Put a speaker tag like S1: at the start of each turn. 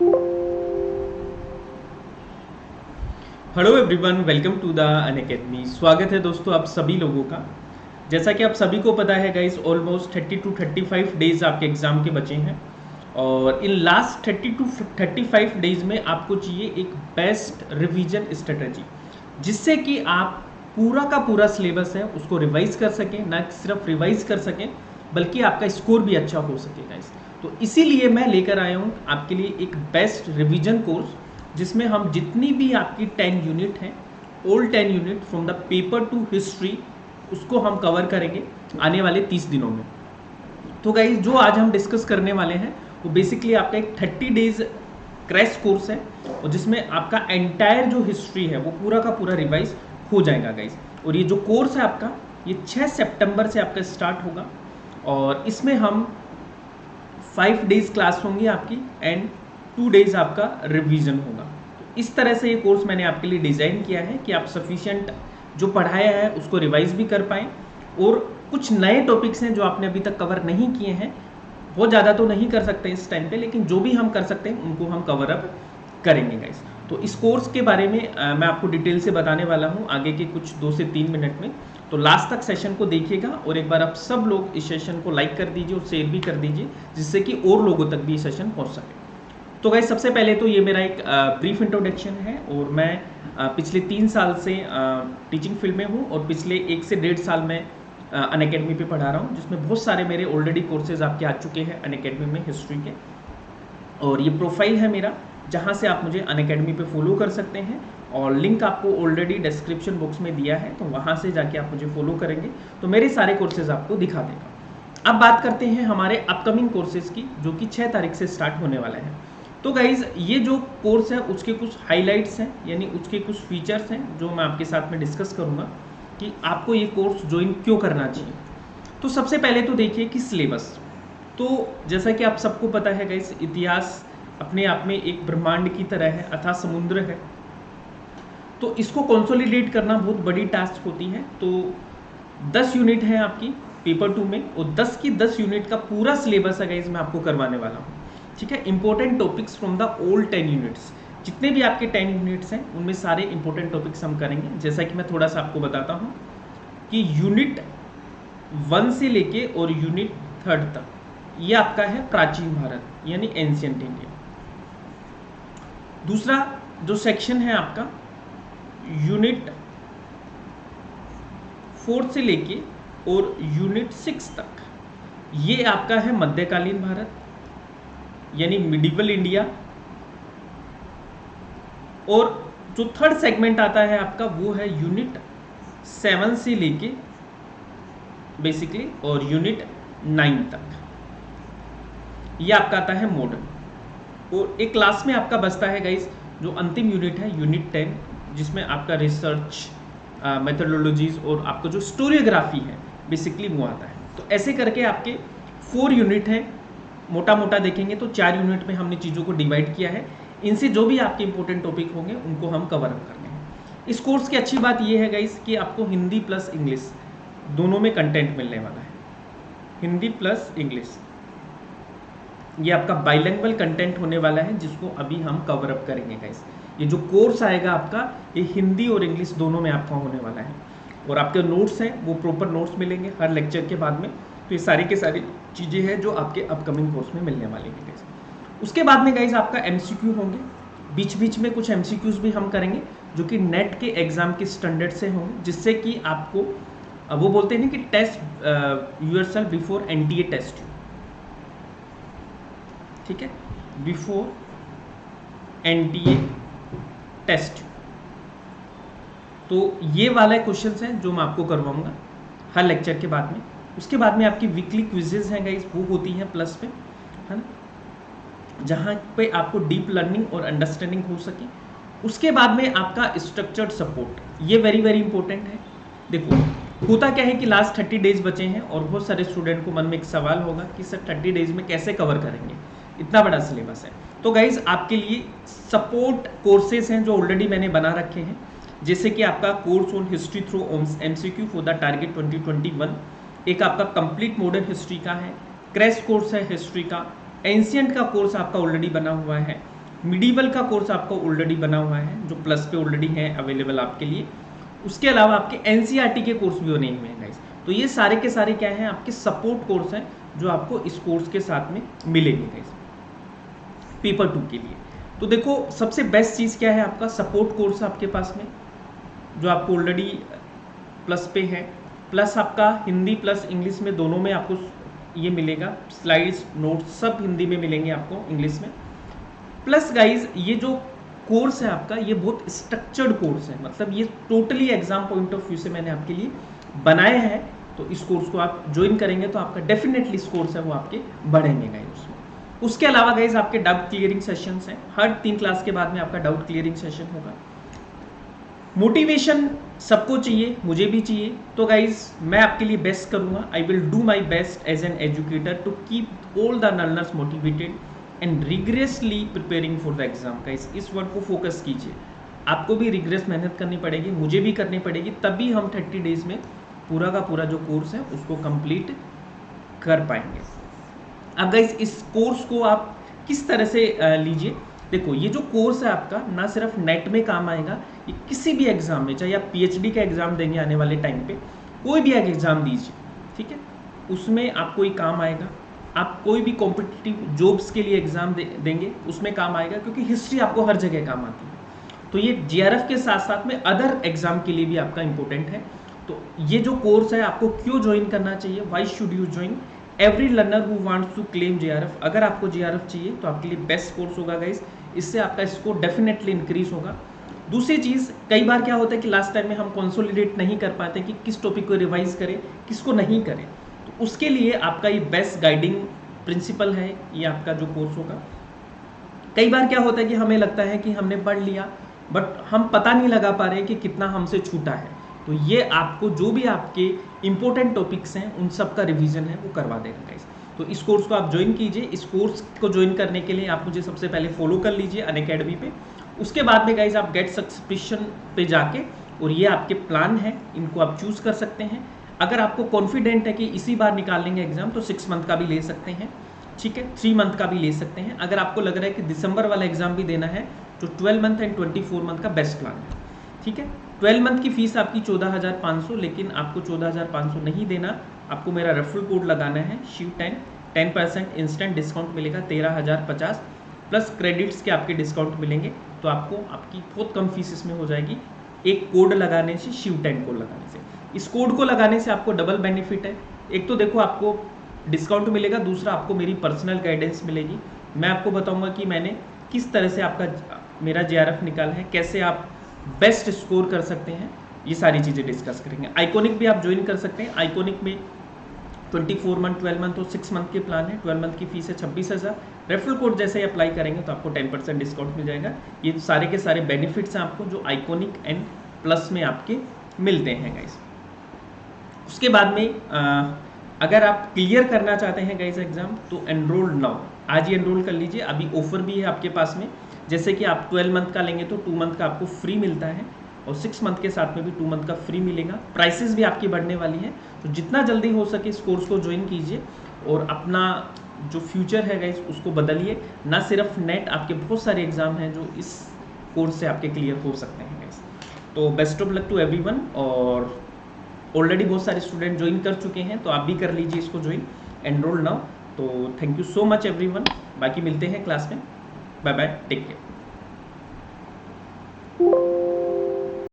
S1: Hello everyone, welcome to the Unacademy. स्वागत है दोस्तों आप सभी लोगों का। जैसा कि आप सभी को पता है गाइस, ऑलमोस्ट 30 टू 35 डेज आपके एग्ज़ाम के बचे हैं और इन लास्ट 30 टू 35 डेज में आपको चाहिए एक बेस्ट रिवीजन स्ट्रेटजी, जिससे कि आप पूरा का पूरा सिलेबस है उसको रिवाइज कर सकें। ना सिर्फ रिवाइज कर सकें बल्कि आपका स्कोर भी अच्छा हो सके गाइस। तो इसीलिए मैं लेकर आया हूँ आपके लिए एक बेस्ट रिवीजन कोर्स, जिसमें हम जितनी भी आपकी 10 यूनिट हैं, old 10 unit from the paper two history, उसको हम कवर करेंगे आने वाले 30 दिनों में। तो गाइज जो आज हम डिस्कस करने वाले हैं वो बेसिकली आपका एक 30 डेज क्रैश कोर्स है, और जिसमें आपका एंटायर जो हिस्ट्री है वो पूरा का पूरा रिवाइज हो जाएगा गाइज। और ये जो कोर्स है आपका, ये 6 सितंबर से आपका स्टार्ट होगा और इसमें हम 5 डेज क्लास होंगी आपकी एंड 2 डेज आपका रिवीजन होगा। तो इस तरह से ये कोर्स मैंने आपके लिए डिज़ाइन किया है कि आप सफिशिएंट जो पढ़ाया है उसको रिवाइज भी कर पाएँ, और कुछ नए टॉपिक्स हैं जो आपने अभी तक कवर नहीं किए हैं। बहुत ज़्यादा तो नहीं कर सकते इस टाइम पे, लेकिन जो भी हम कर सकते हैं उनको हम कवर अप करेंगे गाइस। तो इस कोर्स के बारे में मैं आपको डिटेल से बताने वाला हूँ आगे के कुछ 2 से 3 मिनट में। तो लास्ट तक सेशन को देखिएगा और एक बार आप सब लोग इस सेशन को लाइक कर दीजिए और शेयर भी कर दीजिए, जिससे कि और लोगों तक भी ये सेशन पहुँच सके। तो गाइस सबसे पहले तो ये मेरा एक ब्रीफ इंट्रोडक्शन है, और मैं पिछले 3 साल से टीचिंग फील्ड में हूँ और पिछले 1 से 1.5 साल में अनअकैडमी पे पढ़ा रहा हूँ, जिसमें बहुत सारे मेरे ऑलरेडी कोर्सेज आपके आ चुके हैं अनअकैडमी में हिस्ट्री के। और ये प्रोफाइल है मेरा, जहाँ से आप मुझे अनअकैडमी पे फॉलो कर सकते हैं, और लिंक आपको ऑलरेडी डिस्क्रिप्शन बॉक्स में दिया है, तो वहाँ से जाके आप मुझे फॉलो करेंगे तो मेरे सारे कोर्सेज आपको दिखा देगा। अब बात करते हैं हमारे अपकमिंग कोर्सेज की, जो कि 6 तारीख से स्टार्ट होने वाला है। तो गाइज़ ये जो कोर्स है उसके कुछ हाइलाइट्स हैं, यानी उसके कुछ फीचर्स हैं जो मैं आपके साथ में डिस्कस करूँगा कि आपको ये कोर्स ज्वाइन क्यों करना चाहिए। तो सबसे पहले तो देखिए कि सिलेबस। तो जैसा कि आप सबको पता है गाइस, इतिहास अपने आप में एक ब्रह्मांड की तरह है, अथाह समुद्र है। तो इसको कंसोलिडेट करना बहुत बड़ी टास्क होती है। तो 10 यूनिट है आपकी पेपर 2 में, और 10 की 10 यूनिट का पूरा सिलेबस है गाइस मैं आपको करवाने वाला हूँ। ठीक है, important topics from the old 10 units, जितने भी आपके 10 यूनिट्स हैं उनमें सारे इंपॉर्टेंट टॉपिक्स हम करेंगे। जैसा कि मैं थोड़ा सा आपको बताता हूँ कि यूनिट 1 से लेके और यूनिट 3 तक ये आपका है प्राचीन भारत, यानी एंशियंट इंडिया। दूसरा जो सेक्शन है आपका यूनिट 4 से लेके और यूनिट 6 तक, ये आपका है मध्यकालीन भारत, यानी मिडिवल इंडिया। और जो थर्ड सेगमेंट आता है आपका वो है यूनिट 7 से लेके बेसिकली और यूनिट 9 तक, ये आपका आता है मॉडर्न। और एक क्लास में आपका बचता है गाइस जो अंतिम यूनिट है यूनिट 10, जिसमें आपका रिसर्च मेथडोलॉजीज और आपका जो स्टोरियोग्राफी है बेसिकली वो आता है। तो ऐसे करके आपके 4 यूनिट हैं, मोटा मोटा देखेंगे तो 4 यूनिट में हमने चीज़ों को डिवाइड किया है। इनसे जो भी आपके इंपॉर्टेंट टॉपिक होंगे उनको हम कवर अप करने हैं। इस कोर्स की अच्छी बात यह है गाइस कि आपको हिंदी प्लस इंग्लिश दोनों में कंटेंट मिलने वाला है। हिंदी प्लस इंग्लिश, ये आपका बाइलिंगुअल कंटेंट होने वाला है, जिसको अभी हम कवर अप करेंगे गाइस। ये जो कोर्स आएगा आपका, ये हिंदी और इंग्लिश दोनों में आपका होने वाला है, और आपके नोट्स हैं वो प्रॉपर नोट्स मिलेंगे हर लेक्चर के बाद में। तो ये सारी के सारी चीज़ें हैं जो आपके अपकमिंग कोर्स में मिलने वाली है गाइस। उसके बाद में गाइस आपका MCQ होंगे, बीच बीच में कुछ MCQs भी हम करेंगे जो कि नेट के एग्ज़ाम के स्टैंडर्ड से होंगे, जिससे कि आपको वो बोलते हैं कि test yourself before NTA test. ठीक है, बिफोर NTA टेस्ट। तो ये वाला क्वेश्चंस हैं जो मैं आपको करवाऊंगा हर लेक्चर के बाद में। उसके बाद में आपकी वीकली क्विजेज हैं गाइस, वो होती हैं प्लस पे, है ना, जहाँ पे आपको डीप लर्निंग और अंडरस्टैंडिंग हो सके। उसके बाद में आपका स्ट्रक्चर्ड सपोर्ट, ये वेरी वेरी इंपॉर्टेंट है। देखो होता क्या है कि लास्ट 30 डेज बचे हैं, और बहुत सारे स्टूडेंट को मन में एक सवाल होगा कि सर 30 डेज में कैसे कवर करेंगे, इतना बड़ा सिलेबस है। तो गाइज आपके लिए सपोर्ट कोर्सेज हैं जो ऑलरेडी मैंने बना रखे हैं, जैसे कि आपका course on history through MCQ for the target 2021, एक आपका कंप्लीट मॉडर्न हिस्ट्री का है, क्रैश कोर्स है हिस्ट्री का, एंशियंट का कोर्स आपका ऑलरेडी बना हुआ है, मिडीवल का कोर्स आपको ऑलरेडी बना हुआ है जो प्लस पे ऑलरेडी है अवेलेबल आपके लिए। उसके अलावा आपके एनसीईआरटी के कोर्स भी बने हुए हैं गाइस। तो ये सारे के सारे क्या हैं, आपके सपोर्ट कोर्स हैं जो आपको इस कोर्स के साथ में मिलेंगे गाइस पेपर 2 के लिए। तो देखो सबसे बेस्ट चीज़ क्या है, आपका सपोर्ट कोर्स आपके पास में जो आपको ऑलरेडी प्लस पे है, प्लस आपका हिंदी प्लस इंग्लिश में दोनों में आपको ये मिलेगा, स्लाइड्स नोट्स सब हिंदी में मिलेंगे आपको, इंग्लिश में। प्लस गाइज ये जो कोर्स है आपका, ये बहुत स्ट्रक्चर्ड कोर्स है, मतलब ये totally exam point of view से मैंने आपके लिए बनाया है। तो इस कोर्स को आप ज्वाइन करेंगे तो आपका डेफिनेटली इस कोर्स है वो आपके बढ़ेंगे गाइज उसमें। उसके अलावा गाइज आपके डाउट क्लियरिंग सेशंस हैं, हर 3 क्लास के बाद में आपका डाउट क्लियरिंग सेशन होगा। मोटिवेशन सबको चाहिए, मुझे भी चाहिए, तो गाइज मैं आपके लिए बेस्ट करूंगा। I will do my best as an educator to keep all the learners motivated and rigorously preparing for the exam. Guys इस वर्ड को फोकस कीजिए, आपको भी रिग्रेस मेहनत करनी पड़ेगी, मुझे भी करनी पड़ेगी, तभी हम 30 डेज में पूरा का पूरा जो कोर्स है उसको कंप्लीट कर पाएंगे। अब गाइज इस कोर्स को आप किस तरह से लीजिए, देखो ये जो कोर्स है आपका ना सिर्फ नेट में काम आएगा, ये किसी भी एग्जाम में, चाहे आप पीएचडी का एग्जाम देंगे आने वाले टाइम पे, कोई भी एक एग्जाम दीजिए, ठीक है, उसमें आपको ये काम आएगा। आप कोई भी कॉम्पिटिटिव जॉब्स के लिए एग्जाम देंगे उसमें काम आएगा, क्योंकि हिस्ट्री आपको हर जगह काम आती है। तो ये जीआरएफ के साथ साथ में अदर एग्जाम के लिए भी आपका इंपॉर्टेंट है। तो ये जो कोर्स है आपको क्यों ज्वाइन करना चाहिए, why should you join, every learner who wants to claim GRF, अगर आपको जीआरएफ चाहिए तो आपके लिए बेस्ट कोर्स होगा गाइस, इससे आपका स्कोर डेफिनेटली इंक्रीज होगा। दूसरी चीज़, कई बार क्या होता है कि लास्ट टाइम में हम कंसोलिडेट नहीं कर पाते कि किस टॉपिक को रिवाइज करें किसको नहीं करें, तो उसके लिए आपका ये बेस्ट गाइडिंग प्रिंसिपल है, ये आपका जो कोर्स होगा। कई बार क्या होता है कि हमें लगता है कि हमने पढ़ लिया बट हम पता नहीं लगा पा रहे कि कितना हमसे छूटा है, तो ये आपको जो भी आपके इंपॉर्टेंट टॉपिक्स हैं उन सब का रिवीजन है वो करवा देगा गाइस। तो इस कोर्स को आप ज्वाइन कीजिए। इस कोर्स को ज्वाइन करने के लिए आप मुझे सबसे पहले फॉलो कर लीजिए अनअकैडमी पे, उसके बाद में गाइस आप गेट सब्सक्रिप्शन पे जाके, और ये आपके प्लान है, इनको आप चूज कर सकते हैं। अगर आपको कॉन्फिडेंट है कि इसी बार निकाल लेंगे एग्जाम तो 6 मंथ का भी ले सकते हैं, ठीक है, 3 मंथ का भी ले सकते हैं। अगर आपको लग रहा है कि दिसंबर वाला एग्जाम भी देना है तो 12 मंथ एंड 24 मंथ का बेस्ट प्लान है, ठीक है। 12 मंथ की फीस आपकी 14,500, लेकिन आपको 14,500 नहीं देना, आपको मेरा रेफरल कोड लगाना है शिव10, 10% इंस्टेंट डिस्काउंट मिलेगा 13,050, प्लस क्रेडिट्स के आपके डिस्काउंट मिलेंगे, तो आपको आपकी बहुत कम फीस इसमें हो जाएगी एक कोड लगाने से, शिव10 कोड लगाने से। इस कोड को लगाने से आपको डबल बेनिफिट है, एक तो देखो आपको डिस्काउंट मिलेगा, दूसरा आपको मेरी पर्सनल गाइडेंस मिलेगी। मैं आपको बताऊंगा कि मैंने किस तरह से आपका मेरा जीआरएफ निकाला है, कैसे आप बेस्ट स्कोर कर सकते हैं, ये सारी चीज़ें डिस्कस करेंगे। आइकॉनिक भी आप ज्वाइन कर सकते हैं, आइकॉनिक में 24 मंथ, 12 मंथ और 6 मंथ के प्लान है। 12 मंथ की फीस है 26,000, रेफरल कोड जैसे ही अप्लाई करेंगे तो आपको 10% डिस्काउंट मिल जाएगा। ये सारे के सारे बेनिफिट्स हैं आपको जो आइकॉनिक एंड प्लस में आपके मिलते हैं गाइस। उसके बाद में अगर आप क्लियर करना चाहते हैं गाइस एग्जाम तो एनरोल नाउ, आज ही एनरोल कर लीजिए, अभी ऑफर भी है आपके पास में। जैसे कि आप 12 मंथ का लेंगे तो 2 मंथ का आपको फ्री मिलता है, और 6 मंथ के साथ में भी 2 मंथ का फ्री मिलेगा। प्राइसेस भी आपकी बढ़ने वाली है, तो जितना जल्दी हो सके इस कोर्स को ज्वाइन कीजिए और अपना जो फ्यूचर है गाइस उसको बदलिए। ना सिर्फ नेट, आपके बहुत सारे एग्जाम हैं जो इस कोर्स से आपके क्लियर हो सकते हैं गाइस। तो best of luck to everyone, और ऑलरेडी बहुत सारे स्टूडेंट ज्वाइन कर चुके हैं, तो आप भी कर लीजिए इसको ज्वाइन, एनरोल नाउ। तो thank you so much everyone, बाकी मिलते हैं क्लास में, बाय बाय, टेक केयर।